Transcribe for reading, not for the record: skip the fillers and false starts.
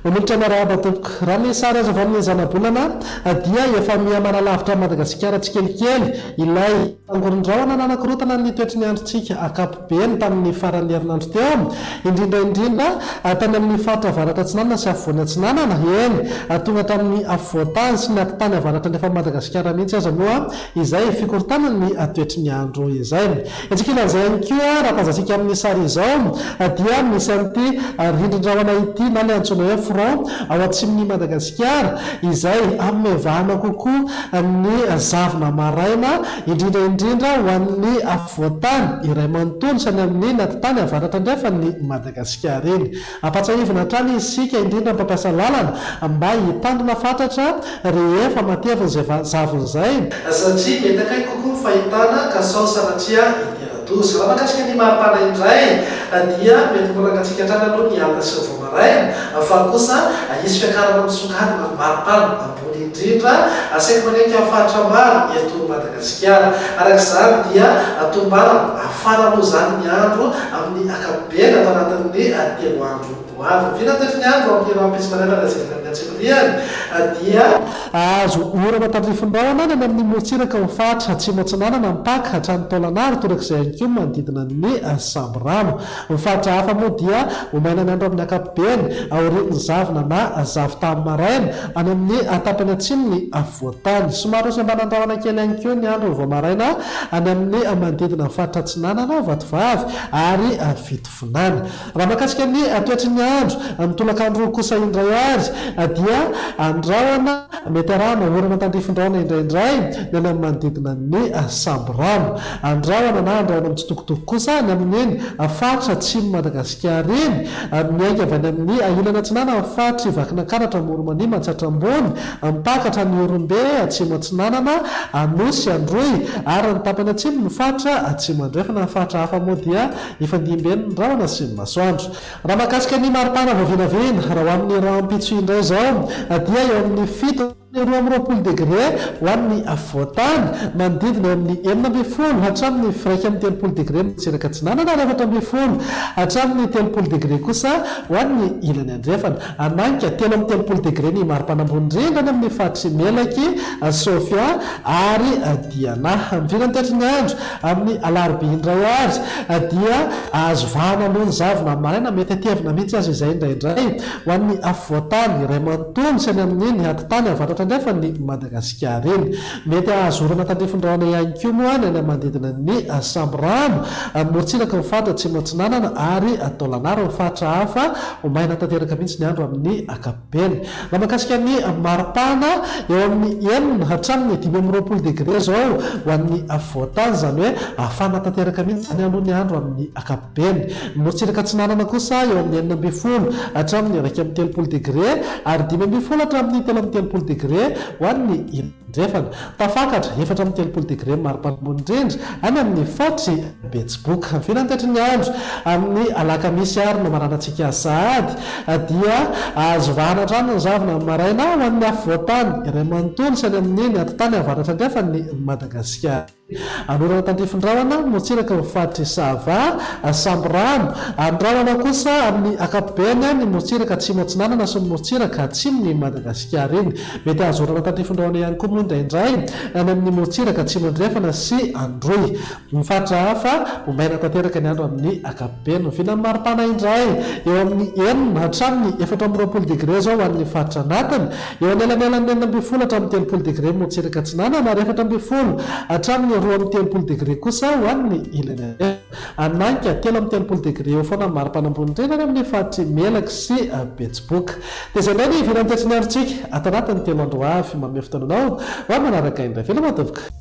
Onolotra marahaba tompoko raha ny sara aza avy amin'ny zanabolana dia efa mihamana lavitra Madagasikara tsikelikely ilay angoron-drahona nanakorontana ny toetry ny androntsika ankapobeny tamin'ny faran'ny herinandro teo indrindra tany amin'ny faritra avaratra atsinanana sy afovoany atsinanana eny tonga tamin'ny afovoantany sy ny ampitany avaratra nefa Madagasikara mihitsy aza moa izay fikorotana ny toetry ny andro izay etsikilan'izay ihany koa raha tazantsika amin'ny sary izao dia misy an'ity rindrin-drahona ity na ny antsoina hoe front ao atsimony Madagasikara izay amevahana kokoa ny zavona maraina indrindra ho an'ny afovoantany iray manontolo sany amin'ny natitany avaratra ndrefa ny Madagasikara eny ampatsahivina hatrany isika indrindra mpampiasa lalana mba hitandrina fatratra rehefa matevina izay zavona izay satria mety akaiky kokoa ny fahitana kasao sanatria idiradozy raha makasika ny maripana indray dia mety molagatsika hatrany aloha ny alina sy vomaraina fa kosa isy fiakarana misongadina maripana ambony indrindra asaiko manenka fatra maro eto Madagasikara arak'izany dia tombana afara aloha zany ny andro amin'ny ankapobeny atao anatin'ny 3 andro hoavy vinatefy ny andro amin'ny rampisy manana lazevina amin'ny atsipiriany dia azo orana tandrifon-drahona ny amin'ny motsiraka ho fatra atsimo atsinanana mipaka hatrany taolanary torak'izay ihany koa manodidina ny sambo rano mifatra hafa moa dia omaina ny andro amin'ny ankapobeny aorian'ny zavona na zavotany maraina any amin'ny tapany atsimony afovoantany somary osy ambanandrahona kely ihany koa ny andro vao maraina any amin'ny manodidina fatra atsinanana vatovavy ary fitovinany raha makasika ny toetry ny andro mitolakandro kosa indray azy dia andrahona mety arahana orana tandrifon-drahona indraindray ny any amin'ny manodidina ny sambo rano andrahona na andrahona mitsitokotoko kosa ny amin'iny fatra atsimo Madagasikara iny miainga avy any amin'ny ilana atsinanana fatra ivakinankaratra moromany matsatra ambony mipakatra ny orombe atsimo atsinanana anosy androy ary ny tapany atsimo ny fatra atsimo andrefana ny fatra hafa moa dia ifandimben'ny rahona sy ny masoandro raha makasika ny maripana vavinavina raha ho amin'ny rampitso indray zao dia eo amin'ny fito 20 degré ho an'ny afovoantany manodidina amin'ny 11 hatramin'ny firaika amin'ny 30 degré mitsiraka atsinanana ary 14 hatramin'ny 30 degré kosa ho an'ny ilany andrefana ananika 3 amin'ny 30 degré ny maripana ambony indrindra any amin'ny fahatry melaky Sofia ary Diana mivinany toetry ny andro amin'ny alarobia indray azy dia azo vahana aloha ny zavona maraina mety atevina mihitsy azy izay indraindray ho an'ny afovoantany iray manontolo sy any amin'iny atitany avaratra nefa ny Madagasikara eny mety ahazorana tandrifon-drahona ihany koa moa ny any manodidina ny sambo rano motsiraka mifatra atsimo atsinanana ary taolanary mifatra hafa omaina tanteraka mihitsy ny andro amin'ny ankapobeny raha makasika ny maripana eo amin'ny 9 hatramin'ny 20 degré zao ho an'ny afovoantany zany hoe afana tanteraka mihitsy ny aloha ny andro amin'ny ankapobeny motsiraka atsinanana kosa eo amin'ny 9 hatramin'ny 1 degré ary 5 hatramin'ny 3 degré ho an'ny indrefana tafakatra 4 amin'ny 30 degré maripana ambony indrindra any amin'ny fatry betsiboka finantetry ny andro amin'ny alakamisy ary no maranantsika sahady dia azo vahana trano ny zavona maraina ho an'ny afovoantany iray manontolo sy any amin'ny atitany avaratra ndrefa ny Madagasikara anorana tandrifon-drahona motsiraka mifatry sava sambo rano andrahona kosa amin'ny ankapobeny ny motsiraka atsimo atsinanana sy ny motsiraka atsimo ny Madagasikara iny mety ahazorana tandrifon-drahona ihany koa moa indraindray any amin'ny motsiraka atsimo andrefana sy androy mifatra hafa omaina tanteraka ny andro amin'ny ankapobeny mivinany maripana indray eo amin'ny 9 hatramin'ny 14 degré zao an'ny fatra anatiny eo anelanelan'ny 11 hatramin'ny 30 degré motsiraka atsinanana ary 14 hatramin'ny 2 amin'ny 30 degré kosa ho an'ny ilany ananika 3 amin'ny 30 degré eo foana maripana ambony indrindra amin'ny fatry melaky sy betsiboka dia izay indray ny iviran'ny toetry ny androntsika ato anatin'ny 3 andro avy mamefy tananao ho manaraka indray vela matevika